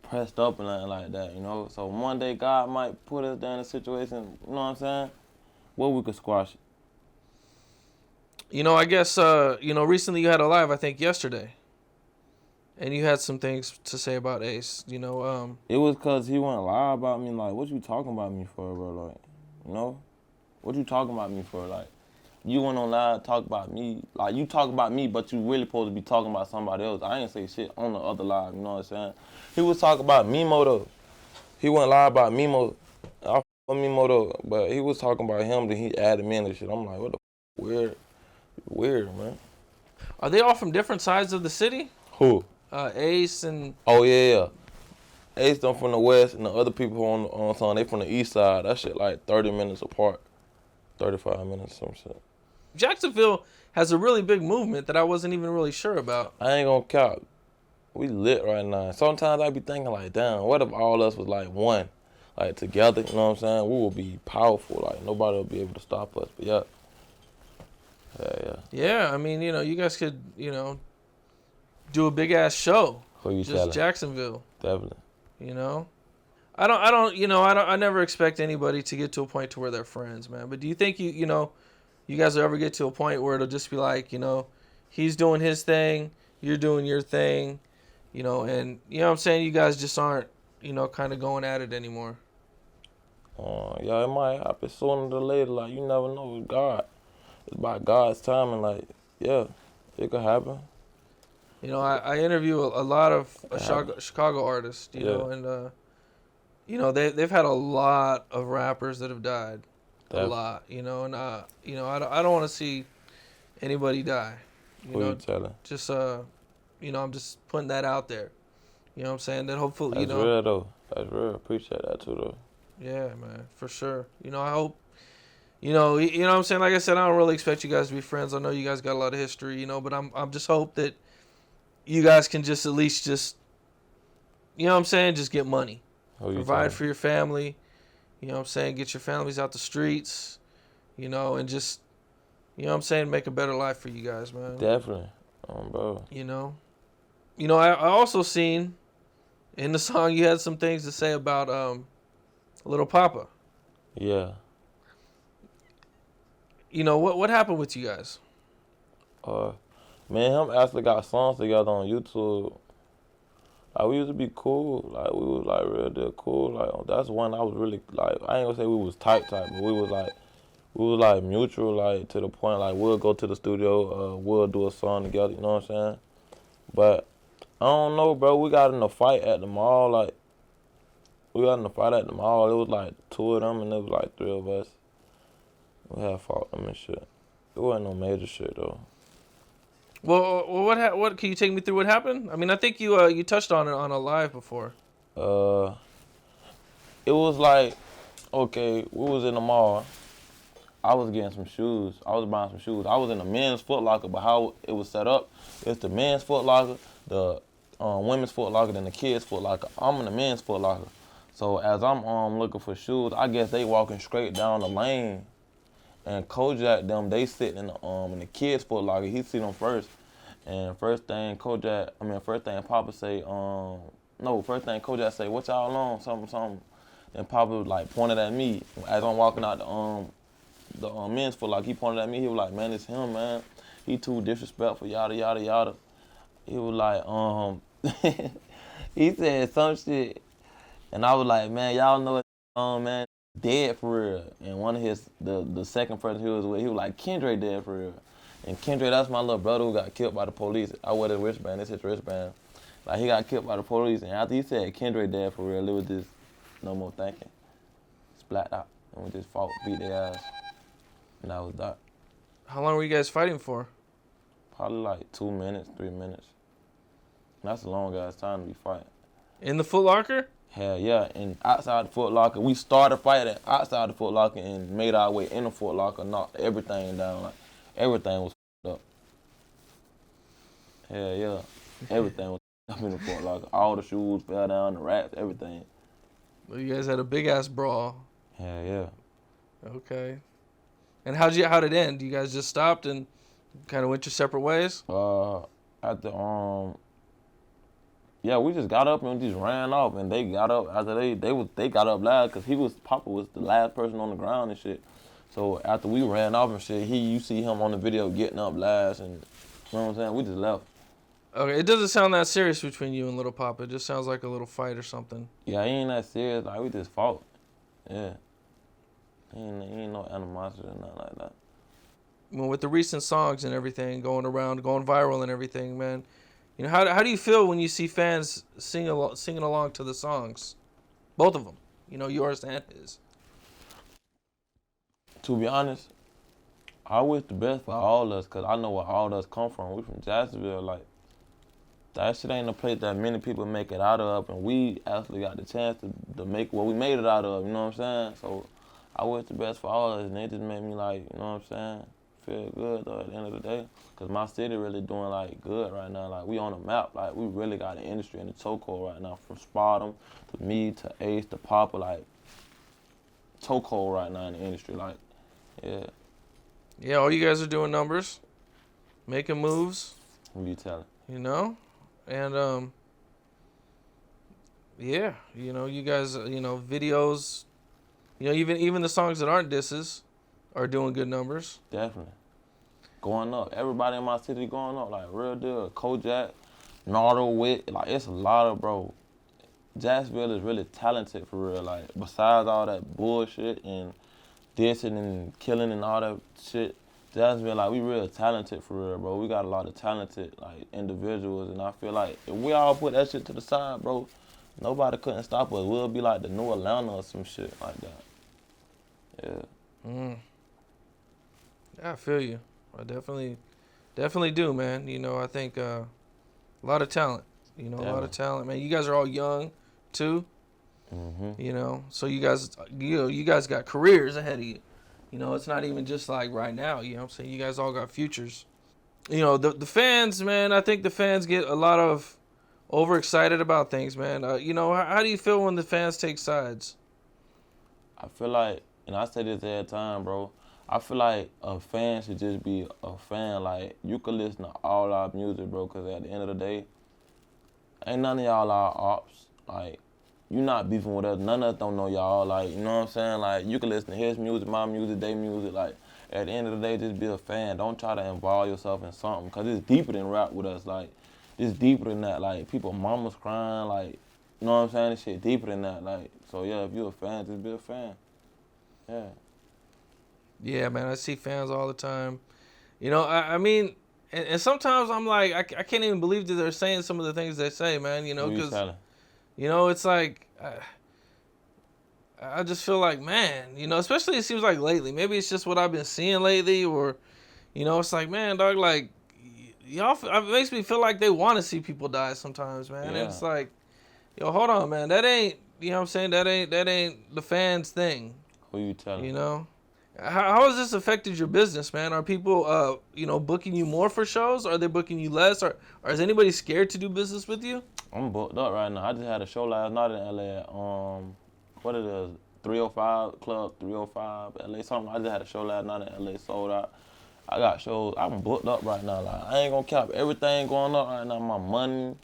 pressed up and nothing like that, So one day God might put us there in a situation, you know what I'm saying, where we could squash it. I guess, recently you had a live, I think, yesterday. And you had some things to say about Ace, It was because he wouldn't lie about me. Like, what you talking about me for, bro? Like, What you talking about me for? Like, you went on live talk about me. Like, you talk about me, but you really supposed to be talking about somebody else. I ain't say shit on the other live, you know what I'm saying? He was talking about Mimo, though. He wouldn't lie about Mimo. I f*** with Mimo, though. But he was talking about him, then he added me in and shit. I'm like, what the f***? Weird, man. Are they all from different sides of the city? Who? Ace and Oh yeah. Ace them from the west, and the other people on song, they from the east side. That shit like 30 minutes apart, 35 minutes, some shit. Jacksonville has a really big movement that I wasn't even really sure about. I ain't gonna cap. We lit right now. Sometimes I be thinking like, damn, what if all us was like one, like together? You know what I'm saying? We would be powerful. Like nobody would be able to stop us. But yeah. Yeah, I mean, you guys could, do a big ass show. Who you Just telling? Jacksonville. Definitely. I never expect anybody to get to a point to where they're friends, man. But do you think you guys will ever get to a point where it'll just be like, he's doing his thing, you're doing your thing, and you know what I'm saying, you guys just aren't, kind of going at it anymore. Yeah, it might happen sooner than later. Like you never know with God. It's about God's timing. Like yeah, it could happen. I interview a lot of Chicago artists, and they've had a lot of rappers that have died. A lot, and I don't want to see anybody die. Who you telling? Just I'm just putting that out there. You know what I'm saying? That hopefully, That's real though. That's real. Appreciate that too though. Yeah, man, for sure. I hope, you know what I'm saying? Like I said, I don't really expect you guys to be friends. I know you guys got a lot of history, but I'm just hope that you guys can just at least just, you know what I'm saying? Just get money. Provide for your family. You know what I'm saying? Get your families out the streets, and just, you know what I'm saying? Make a better life for you guys, man. Definitely. Bro. I also seen in the song you had some things to say about Little Poppa. Yeah. What happened with you guys? Me and him actually got songs together on YouTube. Like we used to be cool. Like we was like real deal cool. Like that's one I was really like. I ain't gonna say we was tight, but we was like mutual. Like to the point like we'll go to the studio. We'll do a song together. You know what I'm saying? But I don't know, bro. We got in a fight at the mall. Like we got in a fight at the mall. It was like two of them and it was like three of us. We had fought them and shit. It wasn't no major shit though. Well, what can you take me through what happened? I mean, I think you touched on it on a live before. It was like, okay, we was in the mall. I was getting some shoes. I was buying some shoes. I was in the men's Foot Locker, but how it was set up, it's the men's Foot Locker, the women's Foot Locker, then the kids' Foot Locker. I'm in the men's Foot Locker. So as I'm looking for shoes, I guess they walking straight down the lane. And Kojak them, they sitting in the kids' Foot Locker. He see them first. And first thing Poppa say, first thing Kojak say, what y'all on? Something. Then Poppa like pointed at me as I'm walking out the men's Foot Locker. He pointed at me. He was like, man, it's him, man. He too disrespectful, yada, yada, yada. He was like, he said some shit. And I was like, man, y'all know it, man, dead for real. And one of the second person he was with, he was like, Kendra dead for real. And Kendra, that's my little brother who got killed by the police. I wear the wristband, it's his wristband. Like, he got killed by the police, and after he said Kendra dead for real, it was just no more thinking. Splat out, and we just fought, beat their ass. And that was that. How long were you guys fighting for? Probably like 2 minutes, 3 minutes. And that's a long ass time to be fighting. In the Foot Locker? Hell yeah, and outside the Foot Locker. We started fighting outside the Foot Locker and made our way in the Foot Locker, knocked everything down. Like, everything was up. Hell yeah, everything was up in the Foot Locker. All the shoes fell down, the racks, everything. Well, you guys had a big ass brawl. Hell yeah. Okay. And how did it end? You guys just stopped and kind of went your separate ways? Yeah, we just got up and just ran off, and they got up after they got up last because Poppa was the last person on the ground and shit. So after we ran off and shit, you see him on the video getting up last, and you know what I'm saying? We just left. Okay, it doesn't sound that serious between you and Little Poppa. It just sounds like a little fight or something. Yeah, he ain't that serious. Like we just fought. Yeah, he ain't no animosity or nothing like that. Well, with the recent songs and everything going around, going viral and everything, man. How do you feel when you see fans singing along to the songs? Both of them. Yours and his. To be honest, I wish the best for all of us because I know where all of us come from. We from Jacksonville. Like, that shit ain't a place that many people make it out of, and we actually got the chance to make what we made it out of, you know what I'm saying? So I wish the best for all of us, and it just made me like, you know what I'm saying, feel good though at the end of the day. Cause my city really doing like good right now. Like we on the map, like we really got an industry in the chokehold right now, from Spartum to me to Ace to Poppa, like chokehold right now in the industry, like, yeah. Yeah, all you guys are doing numbers, making moves, Who you telling? you know? And yeah, you know, you guys, you know, videos, you know, even the songs that aren't disses are doing good numbers. Definitely. Going up. Everybody in my city going up, like real deal. Kojak, Nardo, Wit, like it's a lot of, bro. Jacksonville is really talented for real. Like besides all that bullshit and dissing and killing and all that shit, Jacksonville, like we real talented for real, bro. We got a lot of talented like individuals, and I feel like if we all put that shit to the side, bro, nobody couldn't stop us. We'll be like the new Atlanta or some shit like that. Yeah. Yeah, I feel you. I definitely do, man. You know, I think a lot of talent. You know, a lot of talent, man. You guys are all young, too. Mm-hmm. You know, so you guys got careers ahead of you. You know, it's not even just like right now. You know what I'm saying? You guys all got futures. You know, the fans, man. I think the fans get a lot of overexcited about things, man. You know, how do you feel when the fans take sides? I feel like, and I say this every time, bro, I feel like a fan should just be a fan. Like, you could listen to all our music, bro, because at the end of the day, ain't none of y'all our ops. Like, you not beefing with us. None of us don't know y'all. Like, you know what I'm saying? Like, you can listen to his music, my music, their music. Like, at the end of the day, just be a fan. Don't try to involve yourself in something, because it's deeper than rap with us. Like, it's deeper than that. Like, people mamas crying. Like, you know what I'm saying? This shit deeper than that. Like, so, yeah, if you a fan, just be a fan. Yeah. Yeah, man, I see fans all the time. You know, I mean, and sometimes I'm like, I can't even believe that they're saying some of the things they say, man. You know, Who you because telling? you know, it's like I just feel like, man, you know, especially it seems like lately. Maybe it's just what I've been seeing lately, or you know, it's like, man, dog, like y'all. It makes me feel like they want to see people die sometimes, man. Yeah. And it's like, yo, hold on, man, that ain't, you know what I'm saying? That ain't the fans thing. Who you telling? You know. How has this affected your business, man? Are people, you know, booking you more for shows? Are they booking you less? Or is anybody scared to do business with you? I'm booked up right now. I just had a show last night in LA at, what it is, 305, Club 305, LA something. I just had a show last night in LA, sold out. I got shows. I'm booked up right now. Like, I ain't gonna cap everything going up right now. My money,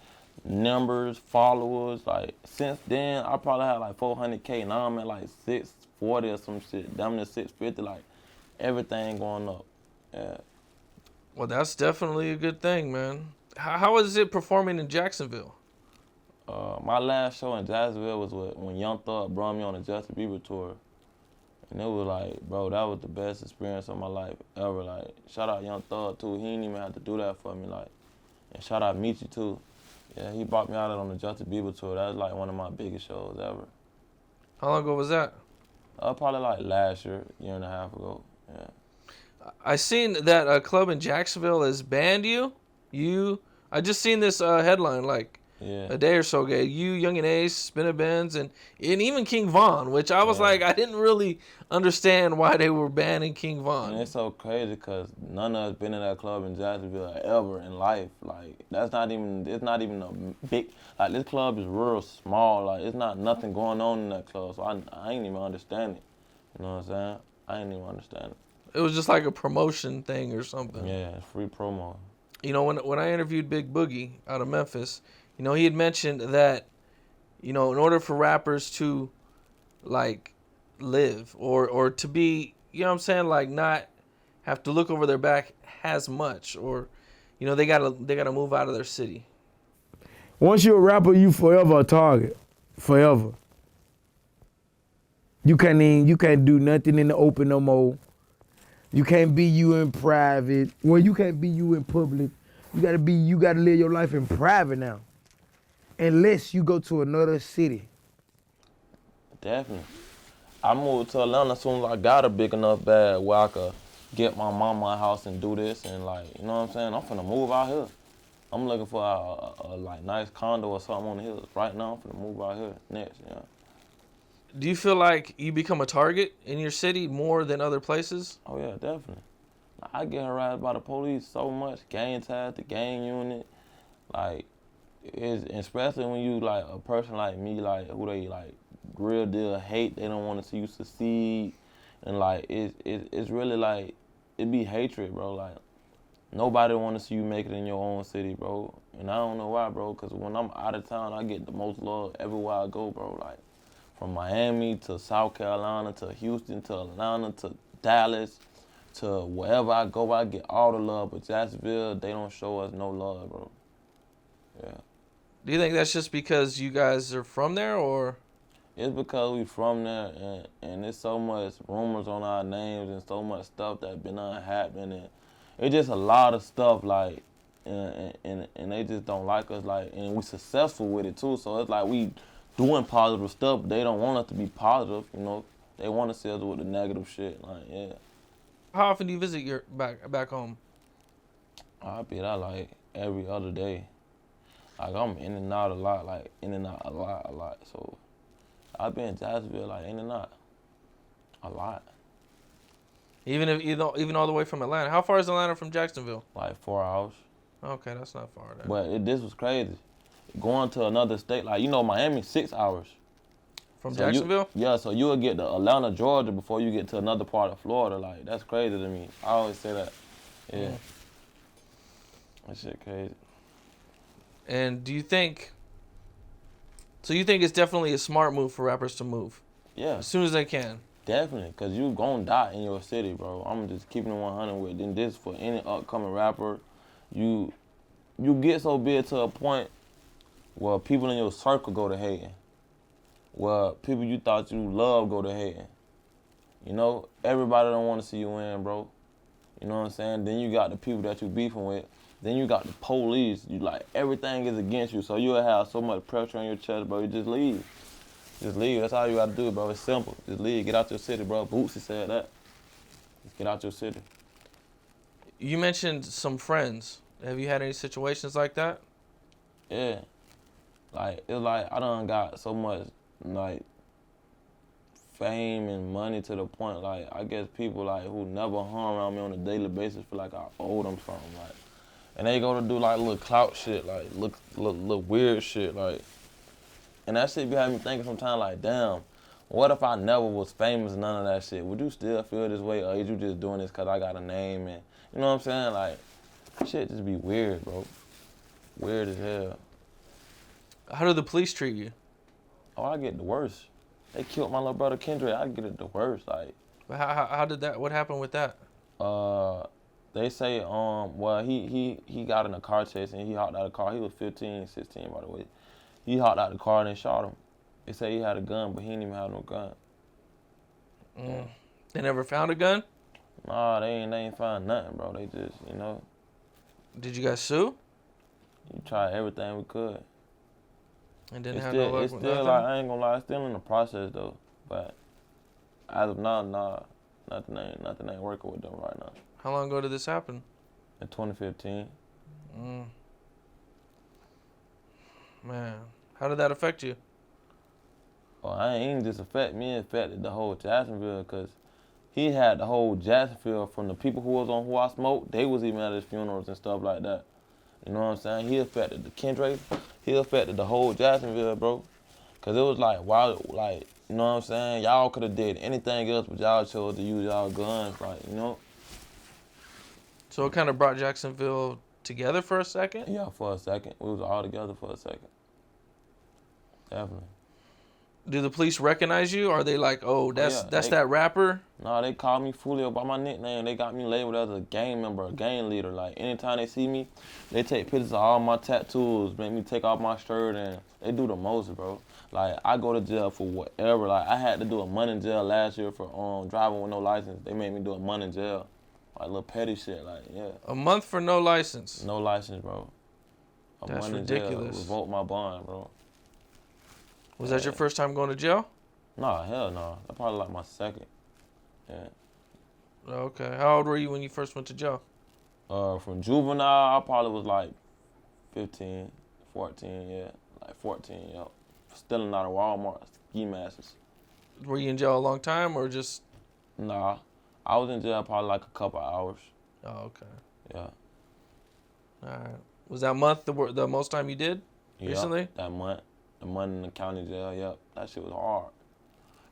numbers, followers. Like, since then, I probably had like 400K. Now I'm at like 640 or some shit. Damn near 650. Like, everything going up. Yeah. Well, that's definitely a good thing, man. How is it performing in Jacksonville? My last show in Jacksonville was when Young Thug brought me on the Justin Bieber tour. And it was like, bro, that was the best experience of my life ever. Like, shout out Young Thug, too. He didn't even have to do that for me. Like, and shout out Michi, too. Yeah, he brought me out on the Justin Bieber tour. That was like one of my biggest shows ever. How long ago was that? Probably like last year and a half ago. Yeah. I seen that a club in Jacksonville has banned you. I just seen this headline like a day or so ago. You, Yungeen Ace, Spinabenz, and even King Von, which I was like, I didn't really understand why they were banning King Von. And it's so crazy because none of us been in that club in Jacksonville ever in life. Like, it's not even a big, like, this club is real small. Like, it's not nothing going on in that club. So I ain't even understand it. You know what I'm saying? I ain't even understand it. It was just like a promotion thing or something. Yeah, it's free promo. You know, when I interviewed Big Boogie out of Memphis, you know, he had mentioned that, you know, in order for rappers to, like, live or to be, you know what I'm saying, like, not have to look over their back as much, or, you know, they gotta move out of their city. Once you're a rapper, you forever a target. Forever. You can't do nothing in the open no more. You can't be you in private. Well, you can't be you in public. You gotta live your life in private now. Unless you go to another city. Definitely. I moved to Atlanta as soon as I got a big enough bag where I could get my mama a house and do this and, like, you know what I'm saying? I'm finna move out here. I'm looking for a like nice condo or something on the hills. Right now, I'm finna move out here next. Yeah. Do you feel like you become a target in your city more than other places? Oh yeah, definitely. I get harassed by the police so much. Gang ties, the gang unit, like, especially when you like a person like me, like who they like real deal hate. They don't want to see you succeed, and like it's really like it be hatred, bro. Like nobody want to see you make it in your own city, bro. And I don't know why, bro. Cause when I'm out of town, I get the most love everywhere I go, bro. Like from Miami to South Carolina to Houston to Atlanta to Dallas to wherever I go, I get all the love. But Jacksonville, they don't show us no love, bro. Yeah. Do you think that's just because you guys are from there, or? It's because we from there, and there's so much rumors on our names and so much stuff that been happening, and it's just a lot of stuff, like, and they just don't like us, like, and we successful with it too, so it's like we doing positive stuff, but they don't want us to be positive, you know. They want to see us with the negative shit, like, yeah. How often do you visit your back home? I be that like every other day. Like I'm in and out a lot, like in and out a lot. So I've been in Jacksonville like in and out a lot. Even if you don't, even all the way from Atlanta. How far is Atlanta from Jacksonville? Like 4 hours. Okay, that's not far. Then. But this was crazy. Going to another state, like, you know, Miami, 6 hours. From So Jacksonville? Yeah, so you would get to Atlanta, Georgia before you get to another part of Florida. Like, that's crazy to me. I always say that. Yeah. That shit crazy. And do you think... So you think it's definitely a smart move for rappers to move? Yeah. As soon as they can? Definitely, because you gonna die in your city, bro. I'm just keeping it 100 with it. And this for any upcoming rapper. You get so big to a point where people in your circle go to hating. Where people you thought you loved go to hating. You know, everybody don't want to see you win, bro. You know what I'm saying? Then you got the people that you beefing with. Then you got the police. You like, everything is against you. So you'll have so much pressure on your chest, bro. You just leave. Just leave. That's all you gotta do, bro. It's simple. Just leave. Get out your city, bro. Bootsy said that. Just get out your city. You mentioned some friends. Have you had any situations like that? Yeah. Like, it's like I done got so much, like, fame and money to the point, like, I guess people, like, who never hung around me on a daily basis feel like I owe them something, like. And they go to do, like, little clout shit, like, little weird shit, like. And that shit be having me thinking sometimes, like, damn, what if I never was famous and none of that shit? Would you still feel this way, or is you just doing this because I got a name? And, you know what I'm saying? Like, shit just be weird, bro. Weird as hell. How do the police treat you? Oh, I get the worst. They killed my little brother Kendrick. I get it the worst. Like, How did that? What happened with that? they say, well, he got in a car chase and he hopped out of the car. He was 15, 16, by the way. He hopped out of the car and they shot him. They say he had a gun, but he didn't even have no gun. Yeah. They never found a gun? Nah, they ain't find nothing, bro. They just, you know. Did you guys sue? We tried everything we could. And didn't It's have still, no luck it's with still nothing? like, I ain't gonna lie, it's still in the process though. But as of now, nah, nothing ain't working with them right now. How long ago did this happen? In 2015. Man, how did that affect you? Well, I ain't just affect me, it affected the whole Jacksonville, because he had the whole Jacksonville from the people who was on Who I Smoked. They was even at his funerals and stuff like that. You know what I'm saying? He affected the Kendrick. He affected the whole Jacksonville, bro. Because it was like, wow, like, you know what I'm saying? Y'all could have did anything else, but y'all chose to use y'all guns, like, you know? So it kind of brought Jacksonville together for a second? Yeah, for a second. We was all together for a second. Definitely. Do the police recognize you? Are they like, oh, that's that rapper? Nah, they call me Foolio by my nickname. They got me labeled as a gang member, a gang leader. Like, anytime they see me, they take pictures of all my tattoos, make me take off my shirt, and they do the most, bro. Like, I go to jail for whatever. Like, I had to do a month in jail last year for driving with no license. They made me do a month in jail. Like, little petty shit, like, yeah. A month for no license? No license, bro. That's month ridiculous. In jail, revoke my bond, bro. Was that your first time going to jail? Nah, hell no. That's probably like my second. Yeah. Okay. How old were you when you first went to jail? From juvenile, I probably was like 15, 14, yeah. Like 14, yeah. Stealing out of Walmart ski masks. Were you in jail a long time or just? Nah, I was in jail probably like a couple hours. Oh, okay. Yeah. All right. Was that month the most time you did recently? That month. The month in the county jail, yep. That shit was hard.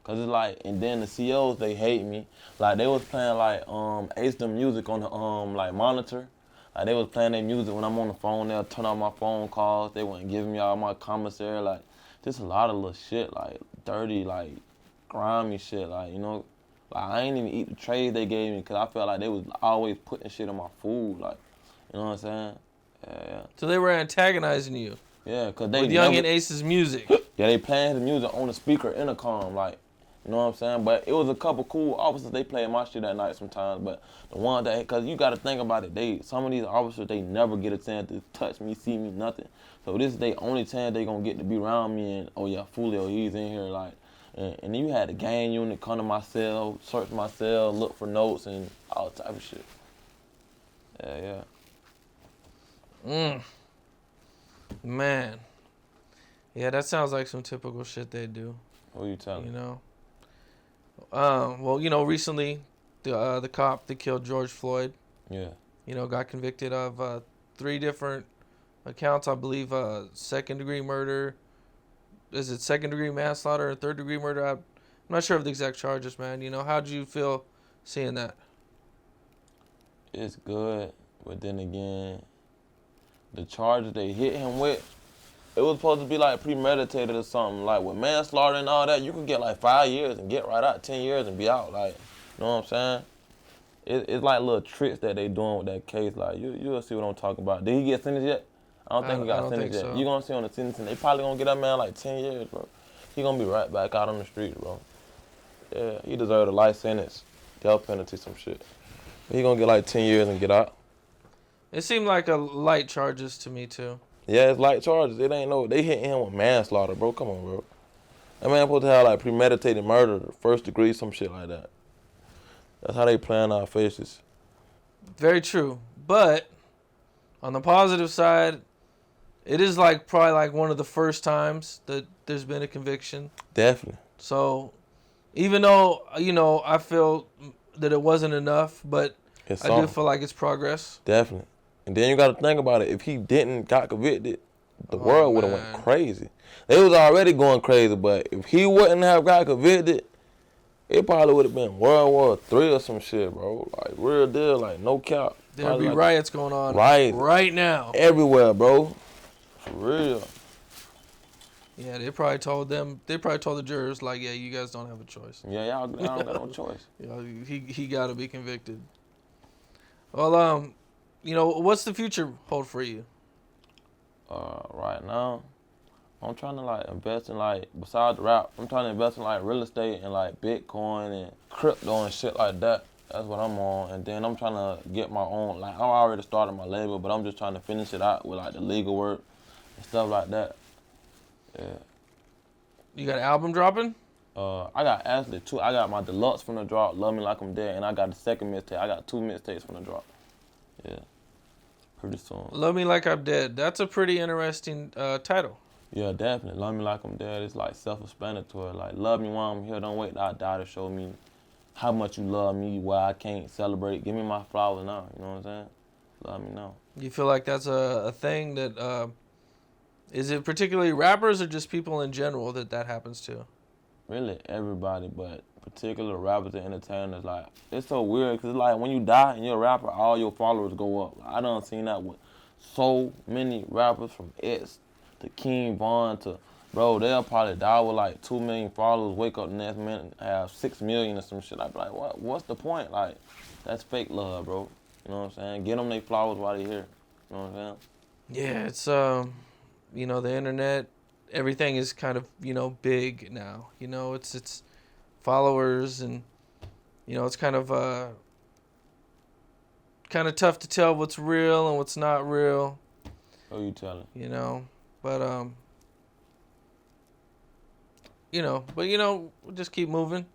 Cause it's like, and then the COs, they hate me. Like they was playing like Ace the music on the like monitor. Like they was playing their music when I'm on the phone. They'll turn off my phone calls. They wasn't giving me all my commissary. Like just a lot of little shit, like dirty, like grimy shit. Like you know, like I ain't even eat the trays they gave me because I felt like they was always putting shit on my food. Like you know what I'm saying? Yeah. So they were antagonizing you. Yeah, cause they with Yungeen Ace's music. Yeah, they playing his music on the speaker intercom, like, you know what I'm saying? But it was a couple cool officers, they played my shit at night sometimes, but the one that, cause you gotta think about it, some of these officers, they never get a chance to touch me, see me, nothing. So this is their only chance they gonna get to be around me and, oh yeah, Foolio, he's in here, like, and you had the gang unit come to my cell, search my cell, look for notes and all type of shit. Yeah. Man. Yeah, that sounds like some typical shit they do. What are you telling me? You know? Well, you know, recently, the cop that killed George Floyd, Yeah. you know, got convicted of 3 different accounts, I believe, second-degree murder. Is it second-degree manslaughter or third-degree murder? I'm not sure of the exact charges, man. You know, how'd you feel seeing that? It's good, but then again, the charges they hit him with, it was supposed to be like premeditated or something. Like with manslaughter and all that, you could get like 5 years and get right out, 10 years and be out. Like, you know what I'm saying? It's like little tricks that they doing with that case. Like, you'll see what I'm talking about. Did he get sentenced yet? I don't think he got sentenced yet. So. You gonna see on the sentencing, they probably gonna get that man like 10 years, bro. He gonna be right back out on the street, bro. Yeah, he deserved a life sentence, death penalty, some shit. He gonna get like 10 years and get out. It seemed like a light charges to me, too. Yeah, it's light charges. It ain't no, they hitting him with manslaughter, bro. Come on, bro. That man supposed to have like premeditated murder, first degree, some shit like that. That's how they play on our faces. Very true. But on the positive side, it is like probably like one of the first times that there's been a conviction. Definitely. So even though, you know, I feel that it wasn't enough, but It's I do feel like it's progress. Definitely. And then you got to think about it. If he didn't got convicted, the world would have went crazy. They was already going crazy, but if he wouldn't have got convicted, it probably would have been World War III or some shit, bro. Like, real deal, like, no cap. There'd be like riots going on right now. Everywhere, bro. For real. Yeah, they probably told the jurors, like, yeah, you guys don't have a choice. Yeah, y'all don't got no choice. Yeah, he got to be convicted. Well, you know, what's the future hold for you? Right now, I'm trying to like invest in like, besides the rap, I'm trying to invest in like real estate and like Bitcoin and crypto and shit like that. That's what I'm on. And then I'm trying to get my own, like I already started my label, but I'm just trying to finish it out with like the legal work and stuff like that. Yeah. You got an album dropping? I got actually 2. I got my deluxe from the drop, Love Me Like I'm Dead, and I got the second mixtape. I got 2 mixtapes from the drop. Yeah. Pretty soon. Love Me Like I'm Dead. That's a pretty interesting title. Yeah, definitely. Love Me Like I'm Dead. It's like self-explanatory. Like, love me while I'm here. Don't wait till I die to show me how much you love me, why I can't celebrate. Give me my flowers now. You know what I'm saying? Love me now. You feel like that's a thing that, is it particularly rappers or just people in general that happens to? Really, everybody, but particular rappers and entertainers. Like, it's so weird because like when you die and you're a rapper, all your followers go up. I done seen that with so many rappers, from X to King Von to, bro, they'll probably die with like 2 million followers, wake up the next minute and have 6 million or some shit. I'd be like, what's the point? Like, that's fake love, bro. You know what I'm saying? Get them their flowers while they're here. You know what I'm saying? Yeah, it's, you know, the internet, everything is kind of, you know, big now. You know, it's followers and, you know, it's kind of tough to tell what's real and what's not real. Who you telling? You know, but we'll just keep moving.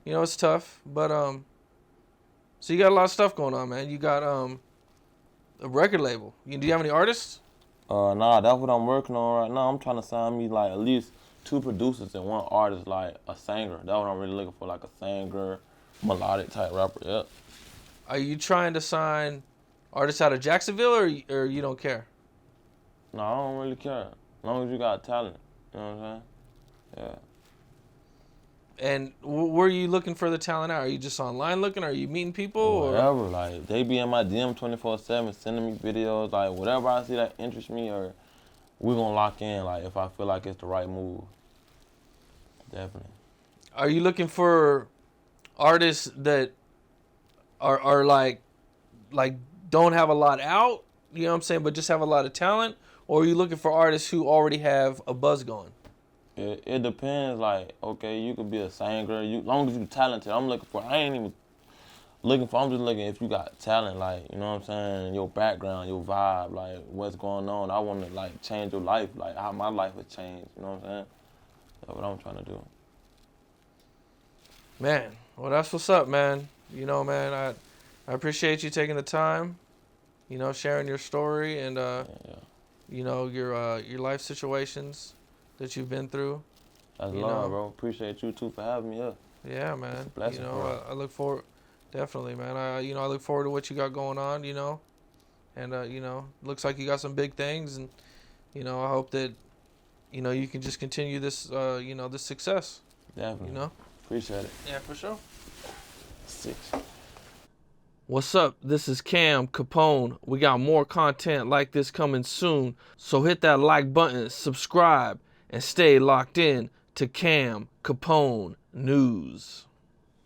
You know, it's tough, but so you got a lot of stuff going on, man. You got a record label. Do you have any artists? Nah, that's what I'm working on right now. I'm trying to sign me like at least 2 producers and 1 artist, like a singer. That's what I'm really looking for, like a singer, melodic type rapper. Yep. Are you trying to sign artists out of Jacksonville, or you don't care? No, I don't really care. As long as you got talent. You know what I'm saying? Yeah. And where are you looking for the talent out? Are you just online looking? Are you meeting people? Or? Whatever, like they be in my DM 24/7, sending me videos, like whatever I see that interests me, or we gonna lock in, like if I feel like it's the right move. Definitely. Are you looking for artists that are like don't have a lot out, you know what I'm saying, but just have a lot of talent? Or are you looking for artists who already have a buzz going? It depends, like, okay, you could be a singer, long as you talented. I ain't even looking for, I'm just looking if you got talent, like, you know what I'm saying, your background, your vibe, like, what's going on. I want to, like, change your life, like, how my life has changed, you know what I'm saying? That's what I'm trying to do. Man, well, that's what's up, man. You know, man, I appreciate you taking the time, you know, sharing your story and, Yeah. you know, your life situations that you've been through. That's You love, know. bro. Appreciate you, too, for having me up. Yeah, man. blessing You for know, us. I look forward, definitely, man. I look forward to what you got going on, you know, and you know, looks like you got some big things, and you know, I hope that, you know, you can just continue this, you know, this success. Definitely. You know. Appreciate it. Yeah, for sure. 6. What's up? This is Cam Capone. We got more content like this coming soon, so hit that like button, subscribe, and stay locked in to Cam Capone News.